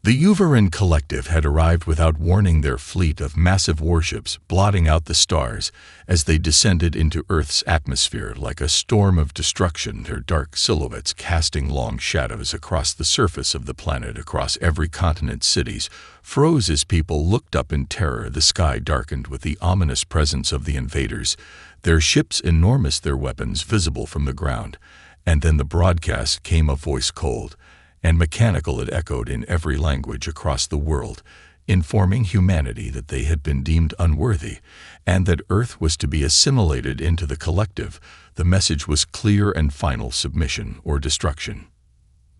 The Uvaran collective had arrived without warning, their fleet of massive warships blotting out the stars as they descended into Earth's atmosphere like a storm of destruction, their dark silhouettes casting long shadows across the surface of the planet. Across every continent, cities froze as people looked up in terror. The sky darkened with the ominous presence of the invaders, their ships enormous, their weapons visible from the ground. And then the broadcast came, a voice cold and mechanical. It echoed in every language across the world, informing humanity that they had been deemed unworthy and that Earth was to be assimilated into the collective. The message was clear and final: submission or destruction.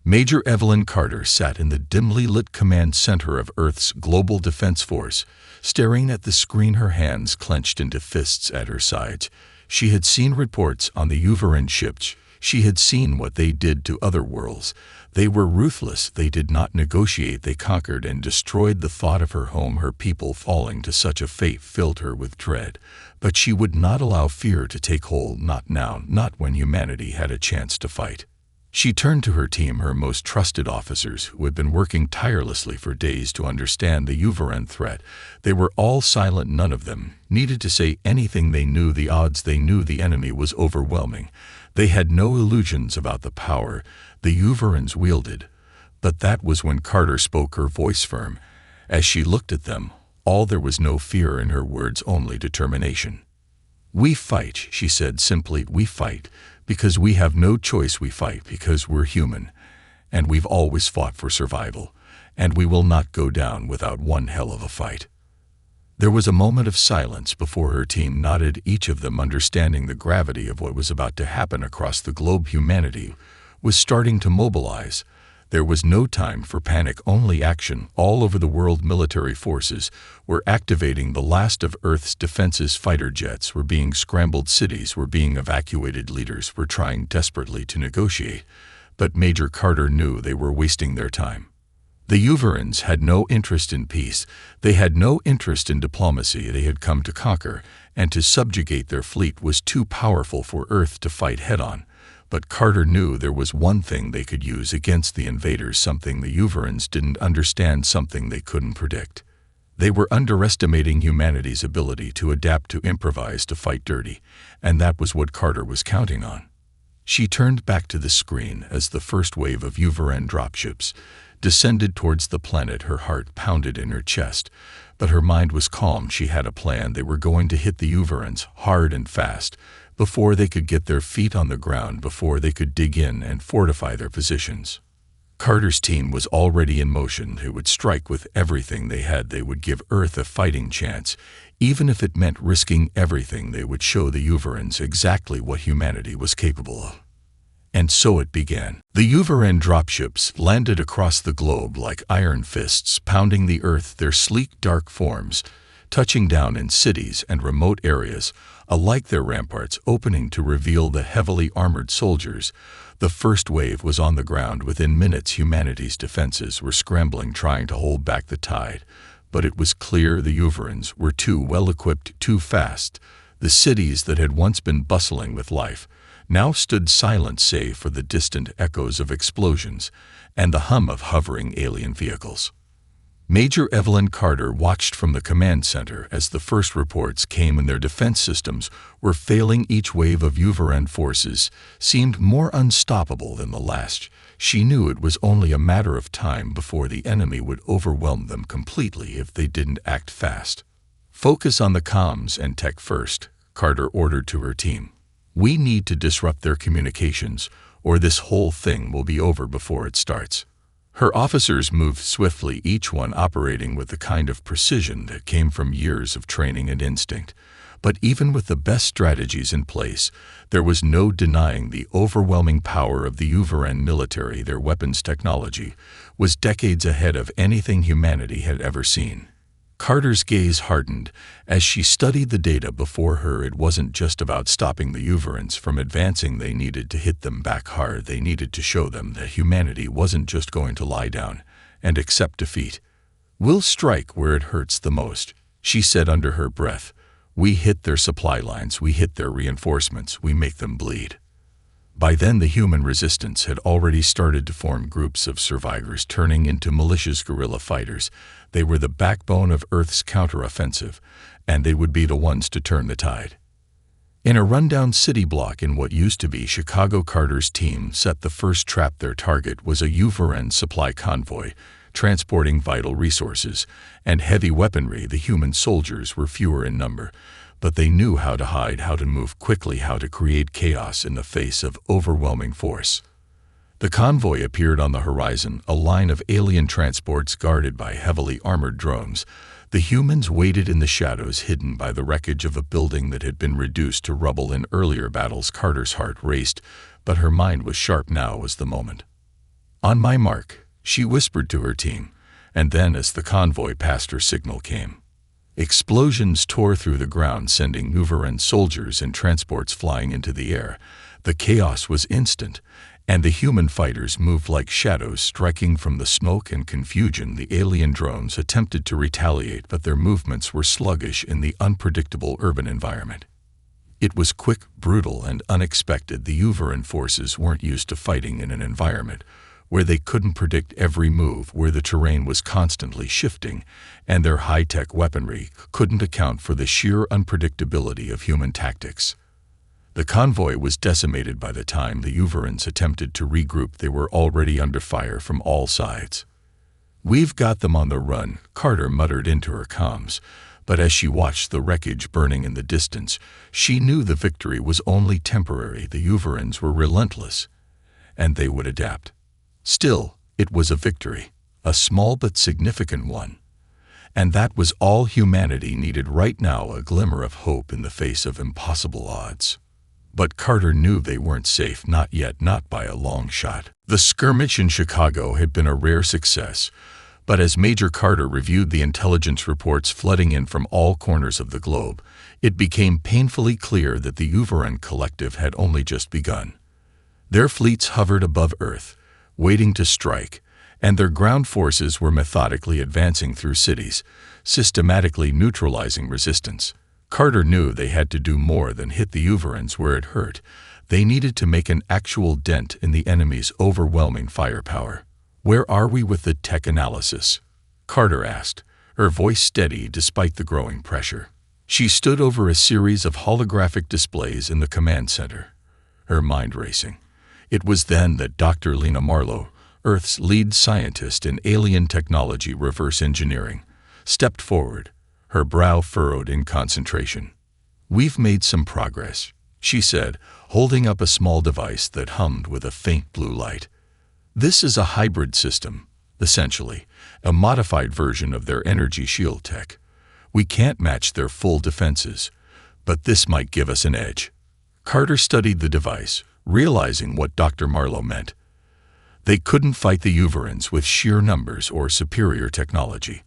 Major Evelyn Carter sat in the dimly lit command center of Earth's Global Defense Force, staring at the screen, her hands clenched into fists at her sides. She had seen reports on the Uvaran ships. She had seen what they did to other worlds. They were ruthless. They did not negotiate. They conquered and destroyed. The thought of her home, her people falling to such a fate, filled her with dread. But she would not allow fear to take hold, not now, not when humanity had a chance to fight. She turned to her team, her most trusted officers, who had been working tirelessly for days to understand the Uvaran threat. They were all silent. None of them needed to say anything. They knew the odds. They knew the enemy was overwhelming. They had no illusions about the power the Uvarans wielded. But that was when Carter spoke, her voice firm. As she looked at them, there was no fear in her words, only determination. "We fight," she said simply. "We fight because we have no choice. We fight because we're human. And we've always fought for survival. And we will not go down without one hell of a fight." There was a moment of silence before her team nodded, each of them understanding the gravity of what was about to happen across the globe. Humanity was starting to mobilize. There was no time for panic, only action. All over the world, military forces were activating the last of Earth's defenses. Fighter jets were being scrambled, cities were being evacuated, leaders were trying desperately to negotiate. But Major Carter knew they were wasting their time. The Uvarans had no interest in peace. They had no interest in diplomacy. They had come to conquer, and to subjugate. Their fleet was too powerful for Earth to fight head-on. But Carter knew there was one thing they could use against the invaders, something the Uvarans didn't understand, something they couldn't predict. They were underestimating humanity's ability to adapt, to improvise, to fight dirty, and that was what Carter was counting on. She turned back to the screen as the first wave of Uvaran dropships descended towards the planet. Her heart pounded in her chest, but her mind was calm. She had a plan. They were going to hit the Uvarans hard and fast, before they could get their feet on the ground, before they could dig in and fortify their positions. Carter's team was already in motion. They would strike with everything they had. They would give Earth a fighting chance. Even if it meant risking everything, they would show the Uvarans exactly what humanity was capable of. And so it began. The Uvaran dropships landed across the globe like iron fists, pounding the Earth, their sleek, dark forms touching down in cities and remote areas, alike, their ramparts opening to reveal the heavily armored soldiers. The first wave was on the ground. Within minutes, humanity's defenses were scrambling, trying to hold back the tide. But it was clear the Uvarans were too well-equipped, too fast. The cities that had once been bustling with life now stood silent, save for the distant echoes of explosions and the hum of hovering alien vehicles. Major Evelyn Carter watched from the command center as the first reports came, and their defense systems were failing. Each wave of Uvaran forces seemed more unstoppable than the last. She knew it was only a matter of time before the enemy would overwhelm them completely if they didn't act fast. "Focus on the comms and tech first," Carter ordered to her team. "We need to disrupt their communications, or this whole thing will be over before it starts." Her officers moved swiftly, each one operating with the kind of precision that came from years of training and instinct. But even with the best strategies in place, there was no denying the overwhelming power of the Uvaran military. Their weapons technology was decades ahead of anything humanity had ever seen. Carter's gaze hardened as she studied the data before her. It wasn't just about stopping the Uvarans from advancing. They needed to hit them back hard. They needed to show them that humanity wasn't just going to lie down and accept defeat. "We'll strike where it hurts the most," she said under her breath. "We hit their supply lines. We hit their reinforcements. We make them bleed." By then, the human resistance had already started to form groups of survivors turning into malicious guerrilla fighters. They were the backbone of Earth's counteroffensive, and they would be the ones to turn the tide. In a rundown city block in what used to be Chicago, Carter's team set the first trap. Their target was a Uveran supply convoy, transporting vital resources and heavy weaponry. The human soldiers were fewer in number, but they knew how to hide, how to move quickly, how to create chaos in the face of overwhelming force. The convoy appeared on the horizon, a line of alien transports guarded by heavily armored drones. The humans waited in the shadows, hidden by the wreckage of a building that had been reduced to rubble in earlier battles. Carter's heart raced, but her mind was sharp. Now was the moment. "On my mark," she whispered to her team, and then as the convoy passed, her signal came. Explosions tore through the ground, sending Uveran soldiers and transports flying into the air. The chaos was instant, and the human fighters moved like shadows, striking from the smoke and confusion. The alien drones attempted to retaliate, but their movements were sluggish in the unpredictable urban environment. It was quick, brutal, and unexpected. The Uveran forces weren't used to fighting in an environment where they couldn't predict every move, where the terrain was constantly shifting, and their high-tech weaponry couldn't account for the sheer unpredictability of human tactics. The convoy was decimated by the time the Uverans attempted to regroup. They were already under fire from all sides. "We've got them on the run," Carter muttered into her comms, but as she watched the wreckage burning in the distance, she knew the victory was only temporary. The Uverans were relentless, and they would adapt. Still, it was a victory, a small but significant one. And that was all humanity needed right now, a glimmer of hope in the face of impossible odds. But Carter knew they weren't safe, not yet, not by a long shot. The skirmish in Chicago had been a rare success, but as Major Carter reviewed the intelligence reports flooding in from all corners of the globe, it became painfully clear that the Uveran collective had only just begun. Their fleets hovered above Earth, waiting to strike, and their ground forces were methodically advancing through cities, systematically neutralizing resistance. Carter knew they had to do more than hit the Uverans where it hurt. They needed to make an actual dent in the enemy's overwhelming firepower. "Where are we with the tech analysis?" Carter asked, her voice steady despite the growing pressure. She stood over a series of holographic displays in the command center, her mind racing. It was then that Dr. Lena Marlowe, Earth's lead scientist in alien technology reverse engineering, stepped forward, her brow furrowed in concentration. "We've made some progress," she said, holding up a small device that hummed with a faint blue light. "This is a hybrid system, essentially, a modified version of their energy shield tech. We can't match their full defenses, but this might give us an edge." Carter studied the device, realizing what Dr. Marlowe meant. They couldn't fight the Uverans with sheer numbers or superior technology.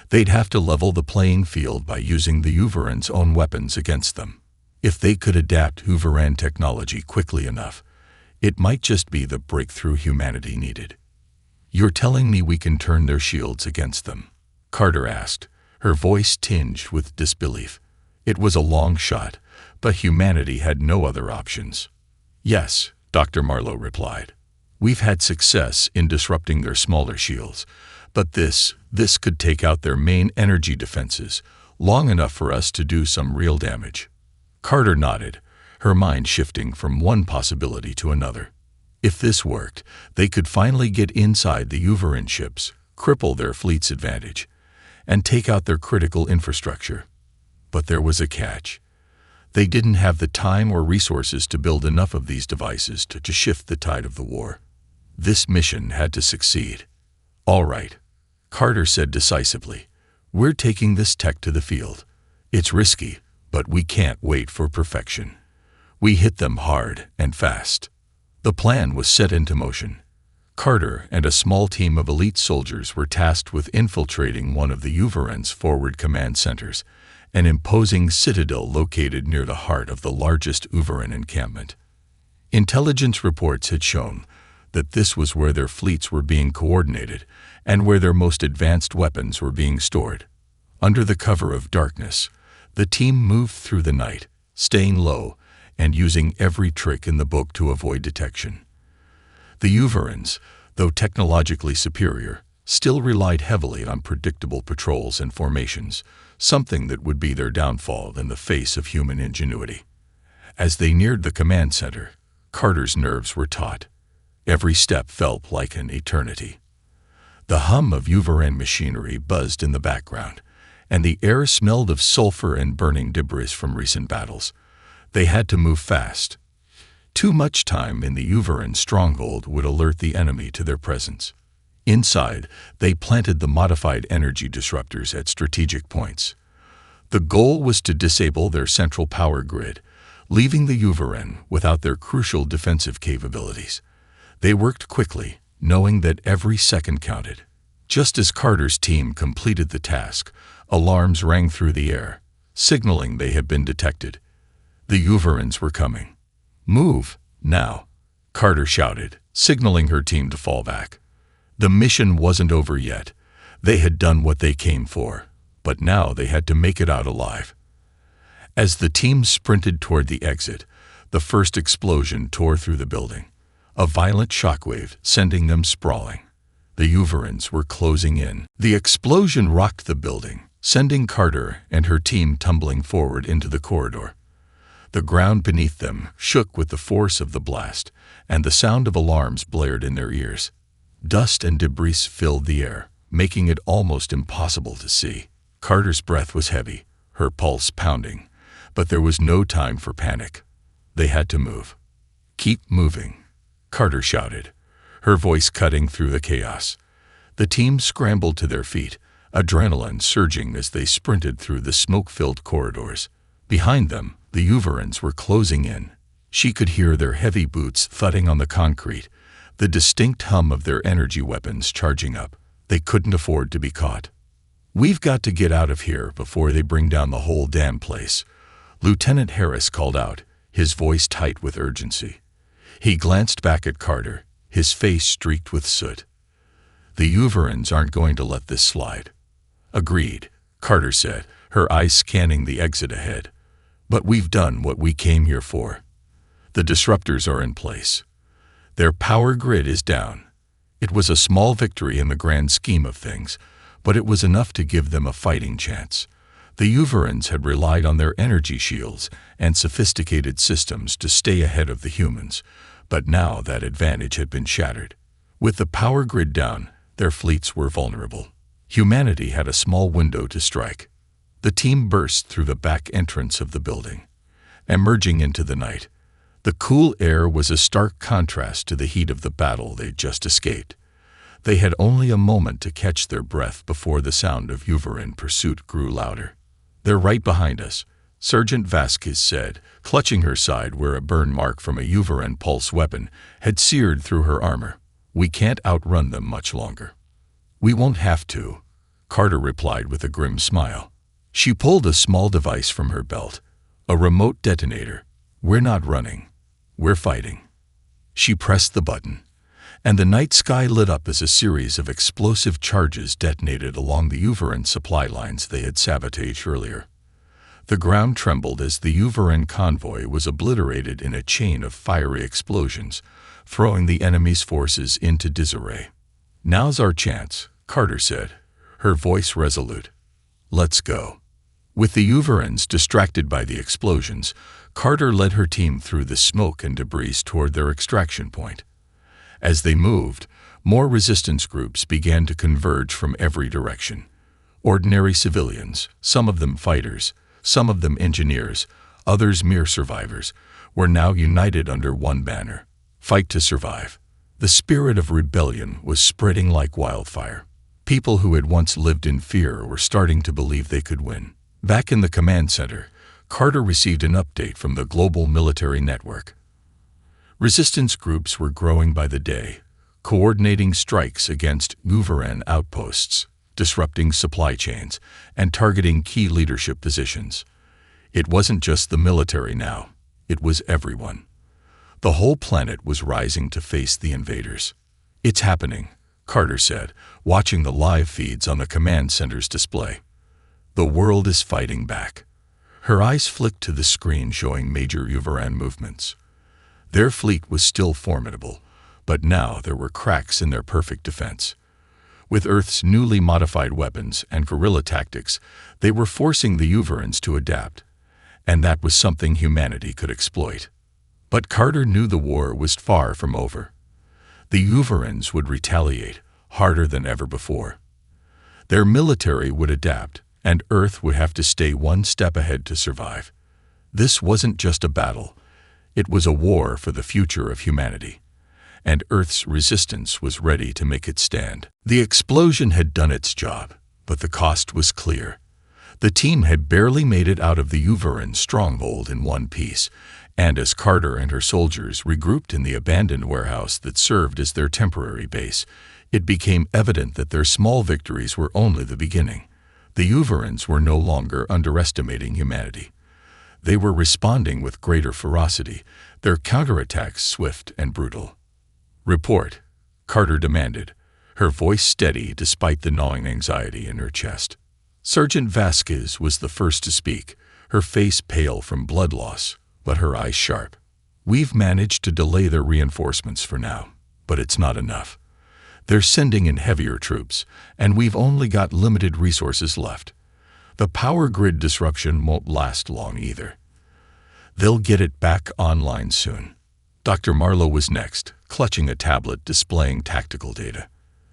They'd have to level the playing field by using the Uverans' own weapons against them. If they could adapt Uveran technology quickly enough, it might just be the breakthrough humanity needed. "You're telling me we can turn their shields against them?" Carter asked, her voice tinged with disbelief. It was a long shot, but humanity had no other options. "Yes," Dr. Marlowe replied. "We've had success in disrupting their smaller shields, but this could take out their main energy defenses, long enough for us to do some real damage." Carter nodded, her mind shifting from one possibility to another. If this worked, they could finally get inside the Uveran ships, cripple their fleet's advantage, and take out their critical infrastructure. But there was a catch. They didn't have the time or resources to build enough of these devices to shift the tide of the war. This mission had to succeed. "All right," Carter said decisively. "We're taking this tech to the field. It's risky, but we can't wait for perfection. We hit them hard and fast." The plan was set into motion. Carter and a small team of elite soldiers were tasked with infiltrating one of the Uveran's forward command centers, an imposing citadel located near the heart of the largest Uveran encampment. Intelligence reports had shown that this was where their fleets were being coordinated and where their most advanced weapons were being stored. Under the cover of darkness, the team moved through the night, staying low and using every trick in the book to avoid detection. The Uverans, though technologically superior, still relied heavily on predictable patrols and formations, something that would be their downfall in the face of human ingenuity. As they neared the command center, Carter's nerves were taut. Every step felt like an eternity. The hum of Uveran machinery buzzed in the background, and the air smelled of sulfur and burning debris from recent battles. They had to move fast. Too much time in the Uveran stronghold would alert the enemy to their presence. Inside, they planted the modified energy disruptors at strategic points. The goal was to disable their central power grid, leaving the Uveran without their crucial defensive capabilities. They worked quickly, knowing that every second counted. Just as Carter's team completed the task, alarms rang through the air, signaling they had been detected. The Uverans were coming. "Move, now," Carter shouted, signaling her team to fall back. The mission wasn't over yet. They had done what they came for, but now they had to make it out alive. As the team sprinted toward the exit, the first explosion tore through the building, a violent shockwave sending them sprawling. The Uverans were closing in. The explosion rocked the building, sending Carter and her team tumbling forward into the corridor. The ground beneath them shook with the force of the blast, and the sound of alarms blared in their ears. Dust and debris filled the air, making it almost impossible to see. Carter's breath was heavy, her pulse pounding, but there was no time for panic. They had to move. "Keep moving," Carter shouted, her voice cutting through the chaos. The team scrambled to their feet, adrenaline surging as they sprinted through the smoke-filled corridors. Behind them, the Uverans were closing in. She could hear their heavy boots thudding on the concrete, the distinct hum of their energy weapons charging up. They couldn't afford to be caught. "We've got to get out of here before they bring down the whole damn place," Lieutenant Harris called out, his voice tight with urgency. He glanced back at Carter, his face streaked with soot. "The Uverans aren't going to let this slide." "Agreed," Carter said, her eyes scanning the exit ahead. "But we've done what we came here for. The disruptors are in place. Their power grid is down." It was a small victory in the grand scheme of things, but it was enough to give them a fighting chance. The Uverans had relied on their energy shields and sophisticated systems to stay ahead of the humans, but now that advantage had been shattered. With the power grid down, their fleets were vulnerable. Humanity had a small window to strike. The team burst through the back entrance of the building. Emerging into the night, the cool air was a stark contrast to the heat of the battle they'd just escaped. They had only a moment to catch their breath before the sound of Uveran pursuit grew louder. "They're right behind us," Sergeant Vasquez said, clutching her side where a burn mark from a Uveran pulse weapon had seared through her armor. "We can't outrun them much longer." "We won't have to," Carter replied with a grim smile. She pulled a small device from her belt, a remote detonator. "We're not running. We're fighting." She pressed the button, and the night sky lit up as a series of explosive charges detonated along the Uveran supply lines they had sabotaged earlier. The ground trembled as the Uveran convoy was obliterated in a chain of fiery explosions, throwing the enemy's forces into disarray. "Now's our chance," Carter said, her voice resolute. "Let's go." With the Uverans distracted by the explosions, Carter led her team through the smoke and debris toward their extraction point. As they moved, more resistance groups began to converge from every direction. Ordinary civilians, some of them fighters, some of them engineers, others mere survivors, were now united under one banner: fight to survive. The spirit of rebellion was spreading like wildfire. People who had once lived in fear were starting to believe they could win. Back in the command center, Carter received an update from the global military network. Resistance groups were growing by the day, coordinating strikes against Uveran outposts, disrupting supply chains, and targeting key leadership positions. It wasn't just the military now, it was everyone. The whole planet was rising to face the invaders. "It's happening," Carter said, watching the live feeds on the command center's display. "The world is fighting back." Her eyes flicked to the screen showing major Uvaran movements. Their fleet was still formidable, but now there were cracks in their perfect defense. With Earth's newly modified weapons and guerrilla tactics, they were forcing the Uvarans to adapt, and that was something humanity could exploit. But Carter knew the war was far from over. The Uvarans would retaliate, harder than ever before. Their military would adapt, and Earth would have to stay one step ahead to survive. This wasn't just a battle. It was a war for the future of humanity, and Earth's resistance was ready to make its stand. The explosion had done its job, but the cost was clear. The team had barely made it out of the Uvaran stronghold in one piece, and as Carter and her soldiers regrouped in the abandoned warehouse that served as their temporary base, it became evident that their small victories were only the beginning. The Uvarans were no longer underestimating humanity. They were responding with greater ferocity, their counterattacks swift and brutal. "Report," Carter demanded, her voice steady despite the gnawing anxiety in her chest. Sergeant Vasquez was the first to speak, her face pale from blood loss, but her eyes sharp. "We've managed to delay their reinforcements for now, but it's not enough. They're sending in heavier troops, and we've only got limited resources left. The power grid disruption won't last long either. They'll get it back online soon." Dr. Marlowe was next, clutching a tablet displaying tactical data.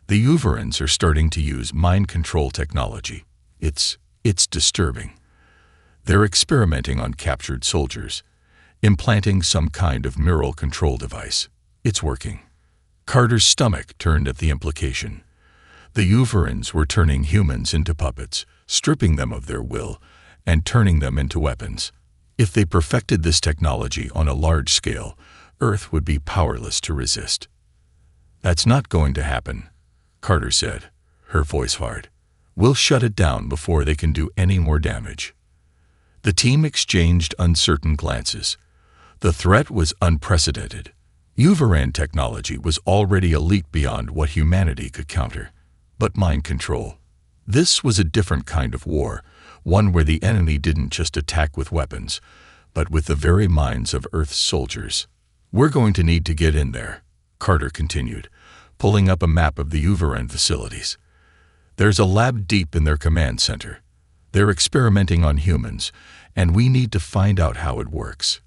"The Uvarans are starting to use mind control technology. It's disturbing. They're experimenting on captured soldiers, implanting some kind of neural control device. It's working." Carter's stomach turned at the implication. The Uvarans were turning humans into puppets, stripping them of their will, and turning them into weapons. If they perfected this technology on a large scale, Earth would be powerless to resist. "That's not going to happen," Carter said, her voice hard. "We'll shut it down before they can do any more damage." The team exchanged uncertain glances. The threat was unprecedented. Uvaran technology was already elite beyond what humanity could counter. But mind control. This was a different kind of war, one where the enemy didn't just attack with weapons, but with the very minds of Earth's soldiers. "We're going to need to get in there," Carter continued, pulling up a map of the Uvaran facilities. "There's a lab deep in their command center. They're experimenting on humans, and we need to find out how it works.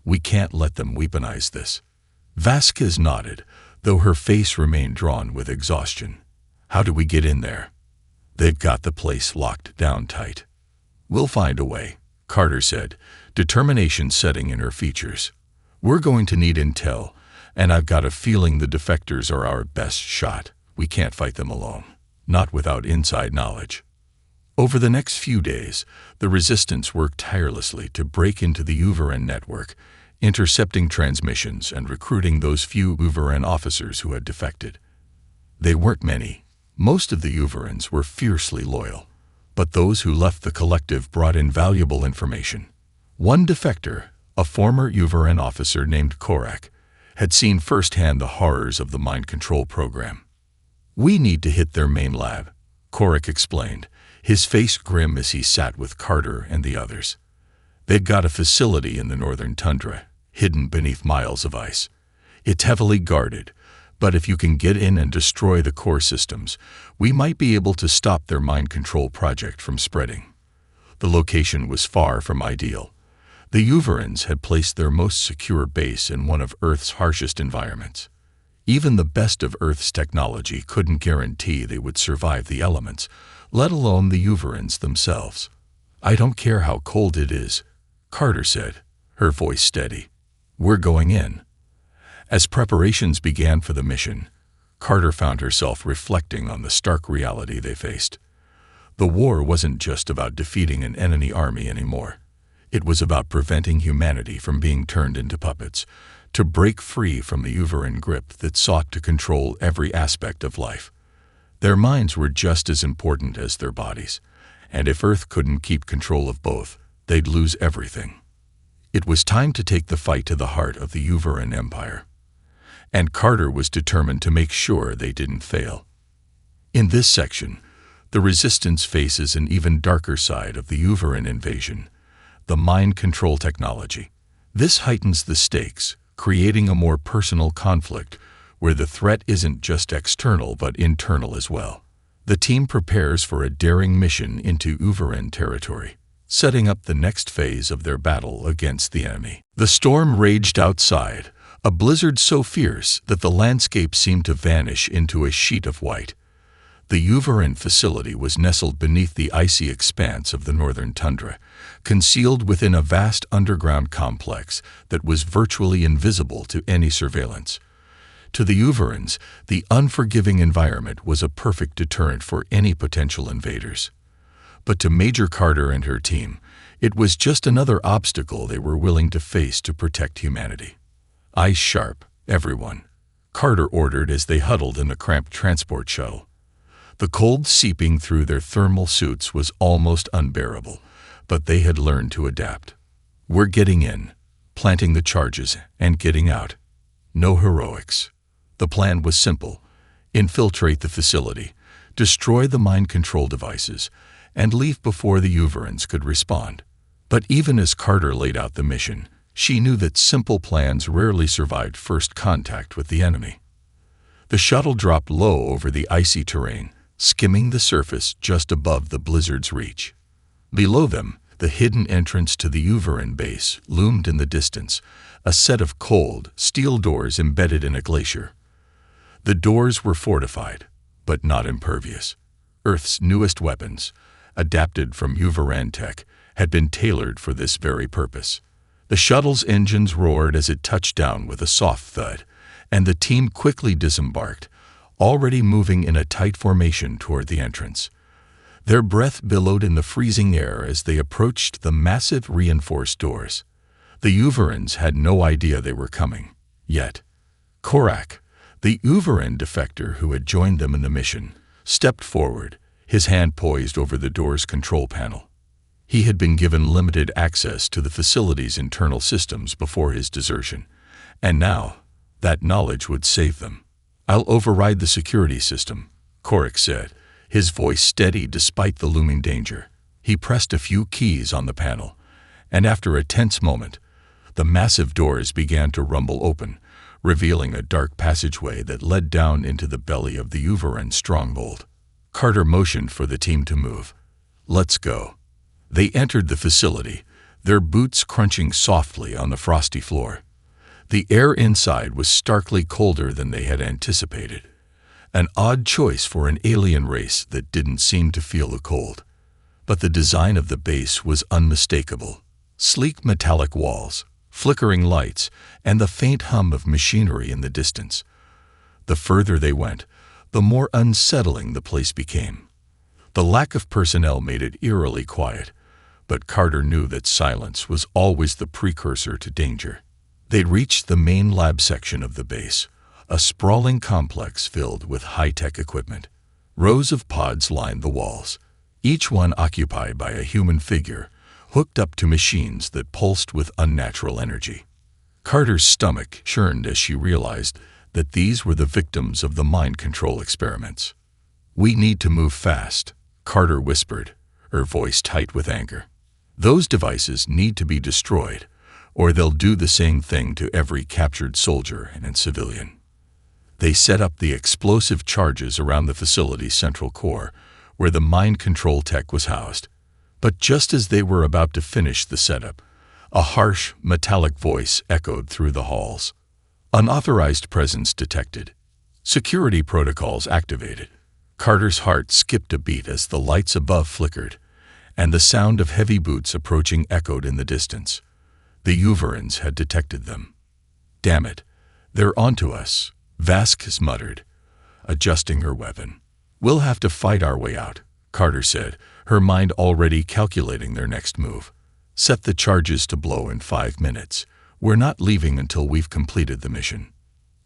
We can't let them weaponize this." Vasquez nodded, though her face remained drawn with exhaustion. "How do we get in there?" "They've got the place locked down tight." "We'll find a way," Carter said, determination setting in her features. "We're going to need intel, and I've got a feeling the defectors are our best shot. We can't fight them alone, not without inside knowledge." Over the next few days, the resistance worked tirelessly to break into the Uvaran network, intercepting transmissions and recruiting those few Uvaran officers who had defected. They weren't many. Most of the Uvarans were fiercely loyal, but those who left the collective brought in valuable information. One defector, a former Uvaran officer named Korak, had seen firsthand the horrors of the mind control program. "We need to hit their main lab," Korak explained, his face grim as he sat with Carter and the others. "They've got a facility in the northern tundra, hidden beneath miles of ice. It's heavily guarded, but if you can get in and destroy the core systems, we might be able to stop their mind control project from spreading." The location was far from ideal. The Uvarans had placed their most secure base in one of Earth's harshest environments. Even the best of Earth's technology couldn't guarantee they would survive the elements, let alone the Uvarans themselves. "I don't care how cold it is," Carter said, her voice steady. "We're going in." As preparations began for the mission, Carter found herself reflecting on the stark reality they faced. The war wasn't just about defeating an enemy army anymore. It was about preventing humanity from being turned into puppets, to break free from the Uvaran grip that sought to control every aspect of life. Their minds were just as important as their bodies, and if Earth couldn't keep control of both, they'd lose everything. It was time to take the fight to the heart of the Uvaran Empire, and Carter was determined to make sure they didn't fail. In this section, the Resistance faces an even darker side of the Uvaran invasion, the mind control technology. This heightens the stakes, creating a more personal conflict where the threat isn't just external but internal as well. The team prepares for a daring mission into Uveran territory, setting up the next phase of their battle against the enemy. The storm raged outside, a blizzard so fierce that the landscape seemed to vanish into a sheet of white. The Uveran facility was nestled beneath the icy expanse of the northern tundra, concealed within a vast underground complex that was virtually invisible to any surveillance. To the Uverans, the unforgiving environment was a perfect deterrent for any potential invaders. But to Major Carter and her team, it was just another obstacle they were willing to face to protect humanity. "Eyes sharp, everyone," Carter ordered as they huddled in the cramped transport shuttle. The cold seeping through their thermal suits was almost unbearable, but they had learned to adapt. "We're getting in, planting the charges, and getting out. No heroics." The plan was simple: infiltrate the facility, destroy the mind control devices, and leave before the Uverans could respond. But even as Carter laid out the mission, she knew that simple plans rarely survived first contact with the enemy. The shuttle dropped low over the icy terrain, skimming the surface just above the blizzard's reach. Below them, the hidden entrance to the Uveran base loomed in the distance, a set of cold, steel doors embedded in a glacier. The doors were fortified, but not impervious. Earth's newest weapons, adapted from Uveran tech, had been tailored for this very purpose. The shuttle's engines roared as it touched down with a soft thud, and the team quickly disembarked, already moving in a tight formation toward the entrance. Their breath billowed in the freezing air as they approached the massive reinforced doors. The Uverans had no idea they were coming, yet. Korak, the Uveran defector who had joined them in the mission, stepped forward, his hand poised over the door's control panel. He had been given limited access to the facility's internal systems before his desertion, and now that knowledge would save them. "I'll override the security system," Korak said, his voice steady despite the looming danger. He pressed a few keys on the panel, and after a tense moment, the massive doors began to rumble open, revealing a dark passageway that led down into the belly of the Uveran stronghold. Carter motioned for the team to move. "Let's go." They entered the facility, their boots crunching softly on the frosty floor. The air inside was starkly colder than they had anticipated, an odd choice for an alien race that didn't seem to feel the cold. But the design of the base was unmistakable: sleek metallic walls, flickering lights, and the faint hum of machinery in the distance. The further they went, the more unsettling the place became. The lack of personnel made it eerily quiet, but Carter knew that silence was always the precursor to danger. They'd reached the main lab section of the base, a sprawling complex filled with high-tech equipment. Rows of pods lined the walls, each one occupied by a human figure, hooked up to machines that pulsed with unnatural energy. Carter's stomach churned as she realized that these were the victims of the mind control experiments. "We need to move fast," Carter whispered, her voice tight with anger. "Those devices need to be destroyed, or they'll do the same thing to every captured soldier and civilian." They set up the explosive charges around the facility's central core, where the mind control tech was housed. But just as they were about to finish the setup, a harsh, metallic voice echoed through the halls. "Unauthorized presence detected. Security protocols activated." Carter's heart skipped a beat as the lights above flickered, and the sound of heavy boots approaching echoed in the distance. The Uverans had detected them. "Damn it, they're onto us," Vasquez muttered, adjusting her weapon. "We'll have to fight our way out," Carter said, her mind already calculating their next move. "Set the charges to blow in 5 minutes. We're not leaving until we've completed the mission."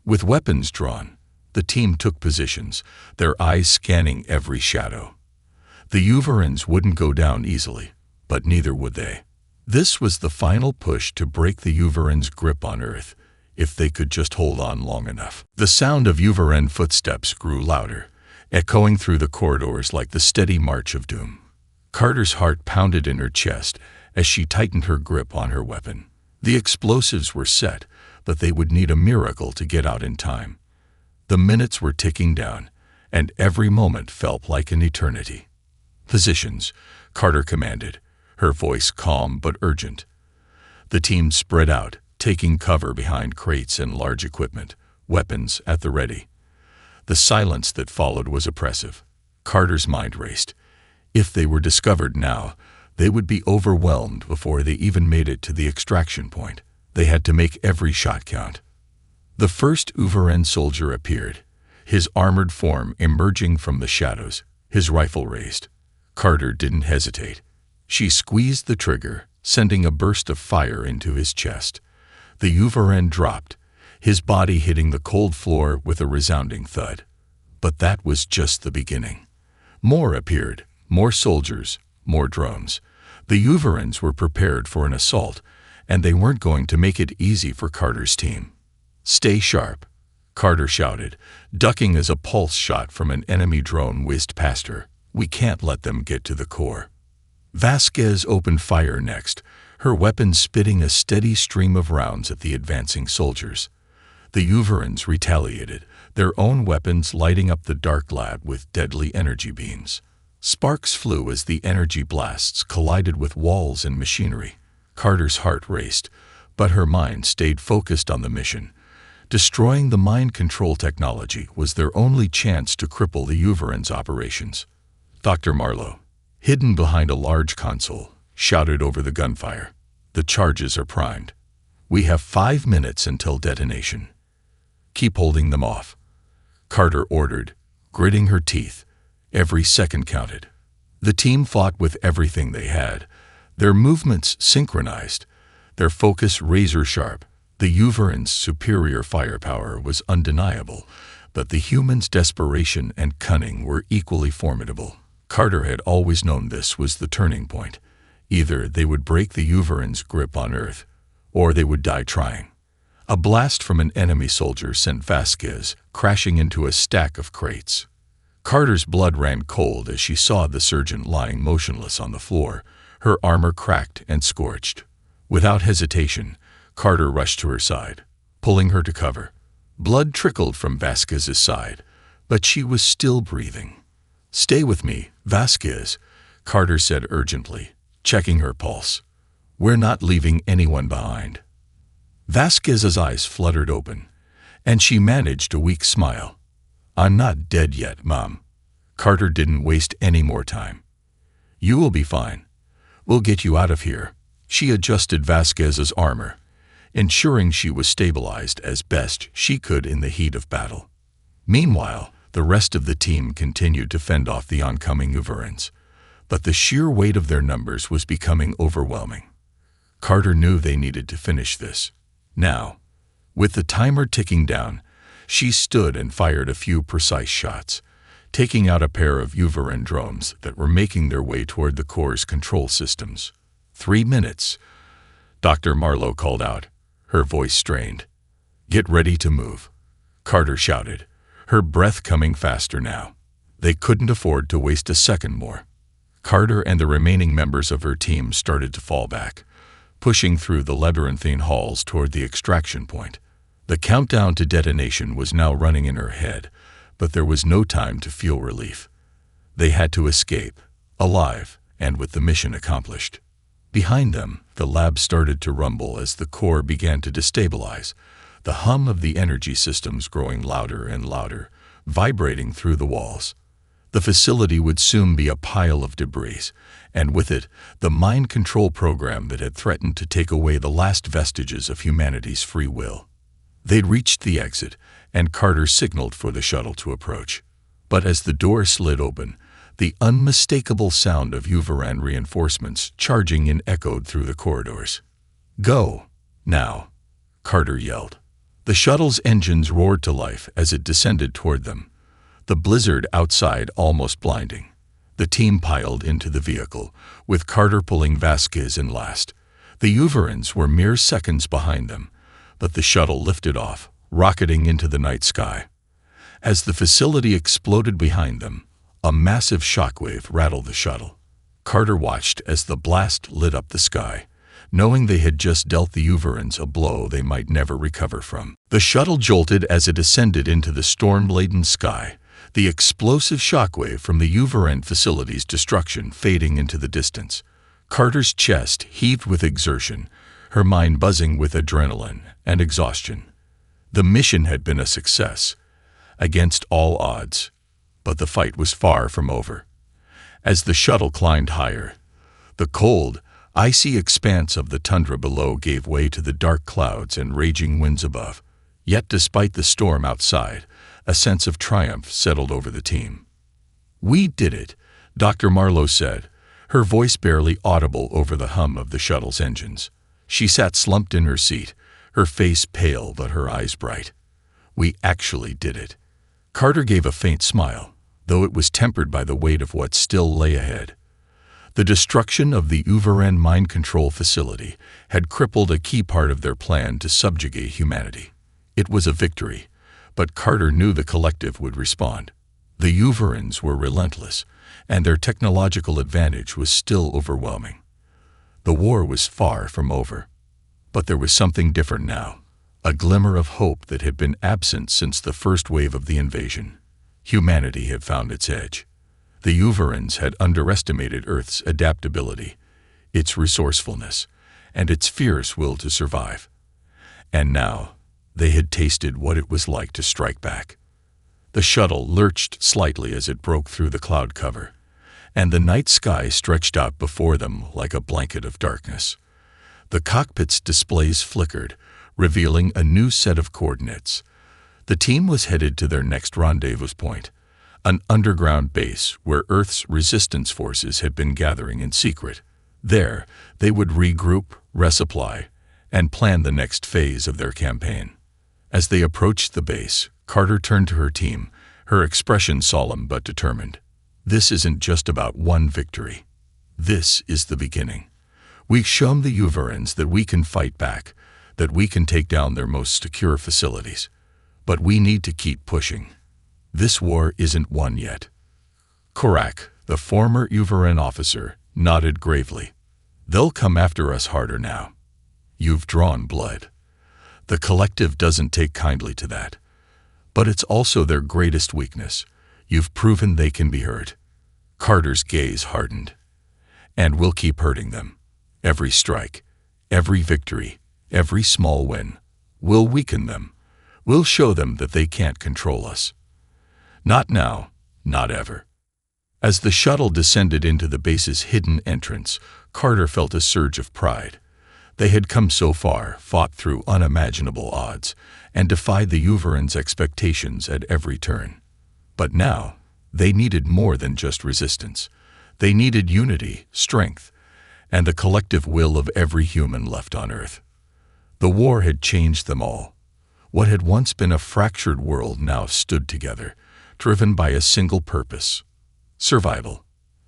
With weapons drawn, the team took positions, their eyes scanning every shadow. The Uverans wouldn't go down easily, but neither would they. This was the final push to break the Uverans' grip on Earth, if they could just hold on long enough. The sound of Uveran footsteps grew louder, echoing through the corridors like the steady march of doom. Carter's heart pounded in her chest as she tightened her grip on her weapon. The explosives were set, but they would need a miracle to get out in time. The minutes were ticking down, and every moment felt like an eternity. "Positions," Carter commanded, her voice calm but urgent. The team spread out, taking cover behind crates and large equipment, weapons at the ready. The silence that followed was oppressive. Carter's mind raced. If they were discovered now, they would be overwhelmed before they even made it to the extraction point. They had to make every shot count. The first Uveran soldier appeared, his armored form emerging from the shadows, his rifle raised. Carter didn't hesitate. She squeezed the trigger, sending a burst of fire into his chest. The Uveran dropped, his body hitting the cold floor with a resounding thud. But that was just the beginning. More appeared, more soldiers, more drones. The Uverans were prepared for an assault, and they weren't going to make it easy for Carter's team. "Stay sharp," Carter shouted, ducking as a pulse shot from an enemy drone whizzed past her. "We can't let them get to the core." Vasquez opened fire next, her weapon spitting a steady stream of rounds at the advancing soldiers. The Uverans retaliated, their own weapons lighting up the dark lab with deadly energy beams. Sparks flew as the energy blasts collided with walls and machinery. Carter's heart raced, but her mind stayed focused on the mission. Destroying the mind control technology was their only chance to cripple the Uverans' operations. Dr. Marlowe, hidden behind a large console, shouted over the gunfire. "The charges are primed. We have 5 minutes until detonation. Keep holding them off," Carter ordered, gritting her teeth. Every second counted. The team fought with everything they had, their movements synchronized, their focus razor-sharp. The Uverans' superior firepower was undeniable, but the humans' desperation and cunning were equally formidable. Carter had always known this was the turning point. Either they would break the Uverans' grip on Earth, or they would die trying. A blast from an enemy soldier sent Vasquez crashing into a stack of crates. Carter's blood ran cold as she saw the surgeon lying motionless on the floor, her armor cracked and scorched. Without hesitation, Carter rushed to her side, pulling her to cover. Blood trickled from Vasquez's side, but she was still breathing. "Stay with me, Vasquez," Carter said urgently, checking her pulse. "We're not leaving anyone behind." Vasquez's eyes fluttered open, and she managed a weak smile. "I'm not dead yet, Mom." Carter didn't waste any more time. "You will be fine. We'll get you out of here." She adjusted Vasquez's armor, ensuring she was stabilized as best she could in the heat of battle. Meanwhile, the rest of the team continued to fend off the oncoming Uverans, but the sheer weight of their numbers was becoming overwhelming. Carter knew they needed to finish this. Now, with the timer ticking down, she stood and fired a few precise shots, taking out a pair of Uveran drones that were making their way toward the core's control systems. 3 minutes, Dr. Marlowe called out, her voice strained. "Get ready to move," Carter shouted, her breath coming faster now. They couldn't afford to waste a second more. Carter and the remaining members of her team started to fall back, pushing through the labyrinthine halls toward the extraction point. The countdown to detonation was now running in her head, but there was no time to feel relief. They had to escape, alive, and with the mission accomplished. Behind them, the lab started to rumble as the core began to destabilize, the hum of the energy systems growing louder and louder, vibrating through the walls. The facility would soon be a pile of debris, and with it, the mind control program that had threatened to take away the last vestiges of humanity's free will. They'd reached the exit, and Carter signaled for the shuttle to approach. But as the door slid open, the unmistakable sound of Uveran reinforcements charging in echoed through the corridors. "Go, now," Carter yelled. The shuttle's engines roared to life as it descended toward them, the blizzard outside almost blinding. The team piled into the vehicle, with Carter pulling Vasquez in last. The Uverans were mere seconds behind them, but the shuttle lifted off, rocketing into the night sky. As the facility exploded behind them, a massive shockwave rattled the shuttle. Carter watched as the blast lit up the sky, knowing they had just dealt the Uverans a blow they might never recover from. The shuttle jolted as it ascended into the storm-laden sky, the explosive shockwave from the Uveran facility's destruction fading into the distance. Carter's chest heaved with exertion, her mind buzzing with adrenaline and exhaustion. The mission had been a success, against all odds, but the fight was far from over. As the shuttle climbed higher, the cold, icy expanse of the tundra below gave way to the dark clouds and raging winds above. Yet despite the storm outside, a sense of triumph settled over the team. "We did it," Dr. Marlowe said, her voice barely audible over the hum of the shuttle's engines. She sat slumped in her seat, her face pale but her eyes bright. "We actually did it." Carter gave a faint smile, though it was tempered by the weight of what still lay ahead. The destruction of the Uveran mind control facility had crippled a key part of their plan to subjugate humanity. It was a victory, but Carter knew the collective would respond. The Uverans were relentless, and their technological advantage was still overwhelming. The war was far from over. But there was something different now, a glimmer of hope that had been absent since the first wave of the invasion. Humanity had found its edge. The Uverans had underestimated Earth's adaptability, its resourcefulness, and its fierce will to survive. And now, they had tasted what it was like to strike back. The shuttle lurched slightly as it broke through the cloud cover, and the night sky stretched out before them like a blanket of darkness. The cockpit's displays flickered, revealing a new set of coordinates. The team was headed to their next rendezvous point, an underground base where Earth's resistance forces had been gathering in secret. There, they would regroup, resupply, and plan the next phase of their campaign. As they approached the base, Carter turned to her team, her expression solemn but determined. "This isn't just about one victory. This is the beginning. We've shown the Uverans that we can fight back, that we can take down their most secure facilities. But we need to keep pushing. This war isn't won yet." Korak, the former Uveran officer, nodded gravely. "They'll come after us harder now. You've drawn blood. The collective doesn't take kindly to that. But it's also their greatest weakness. You've proven they can be hurt." Carter's gaze hardened. "And we'll keep hurting them. Every strike, every victory, every small win. We'll weaken them. We'll show them that they can't control us. Not now, not ever." As the shuttle descended into the base's hidden entrance, Carter felt a surge of pride. They had come so far, fought through unimaginable odds, and defied the Uverans' expectations at every turn. But now, they needed more than just resistance. They needed unity, strength, and the collective will of every human left on Earth. The war had changed them all. What had once been a fractured world now stood together, driven by a single purpose: survival.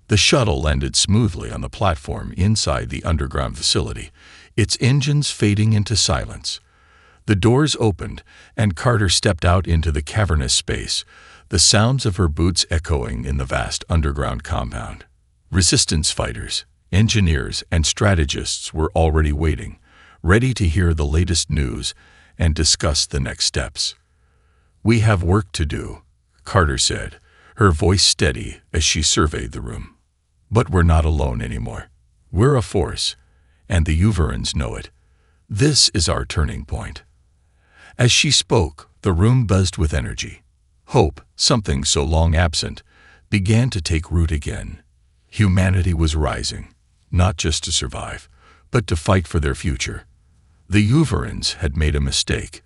The shuttle landed smoothly on the platform inside the underground facility, its engines fading into silence. The doors opened, and Carter stepped out into the cavernous space, the sounds of her boots echoing in the vast underground compound. Resistance fighters, engineers, and strategists were already waiting, ready to hear the latest news and discuss the next steps. "We have work to do," Carter said, her voice steady as she surveyed the room. "But we're not alone anymore. We're a force, and the Uverans know it. This is our turning point." As she spoke, the room buzzed with energy. Hope, something so long absent, began to take root again. Humanity was rising, not just to survive, but to fight for their future. The Uverans had made a mistake.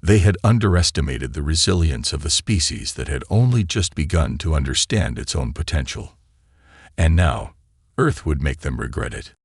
They had underestimated the resilience of a species that had only just begun to understand its own potential. And now, Earth would make them regret it.